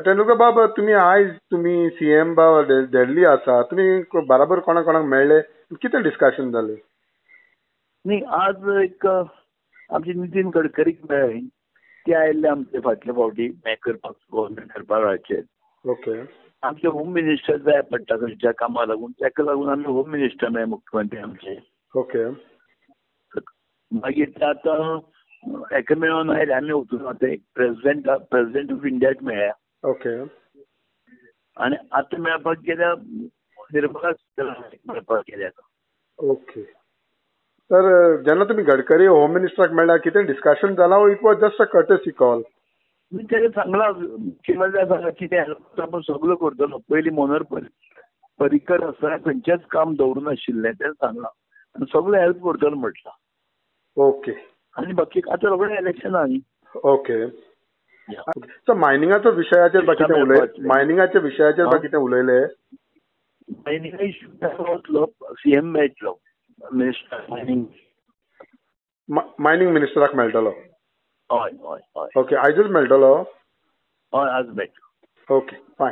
तेंडुलकर बाब तुम्ही आयज तुम्ही सीएम बाब दिल्ली आसा तुम्ही बराबर कोणाक कोणाक मेळ्ळे कितें डिस्कशन जालें? नाही आज एक आमचे नितीन गडकरीक मेळ्ळे ते आयिल्ले आमचे फाटल्या फावटी हें करपाक गव्हर्नमेंट करपाक रावचे. ओके. आमचे होम मिनिस्टर जाय पडटा खंयच्या कामाक लागून ताका लागून आमी होम मिनिस्टर मेळ्ळे मुख्यमंत्री आमचे. ओके. मागीर ते आतां हेका मेळोन आयले आमी वचून आतां प्रेसिडेंट ऑफ इंडियाक मेळ्ळ्या. ओके. आनी आतां मेळपाक गेल्यार निर्मला सीतारामनाक मेळपाक गेल्या. ओके. तर जेन्ना तुम्ही गडकरी होम मिनिस्टराक मेळ्ळा कितें डिस्कशन जालां वो it was just a courtesy call? मी त्याला सांगला मुख्यमंत्री सांगा कितें हेल्प आपण सगळं करतलो. पयलीं मनोहर पर्रीकर आसा खंयचेच काम दवरूं नाशिल्लें तें सांगलां आनी सगळें हेल्प करतलो म्हटलां. ओके. आनी बाकी आतां रोखडें इलेक्शनां न्ही. ओके. सो मायनिंगाच्या विशयाचेर मायनिंगाच्या विशयाचेर कितें उलयले? मायनिंगा इश्यू वतलो सीएम मेळटलो मिनिस्टर मायनिंग मिनिस्टराक मेळटलो. हय हय हय. ओके. आयजूच मेळटलो? हय आज मेळटलो. ओके फायन.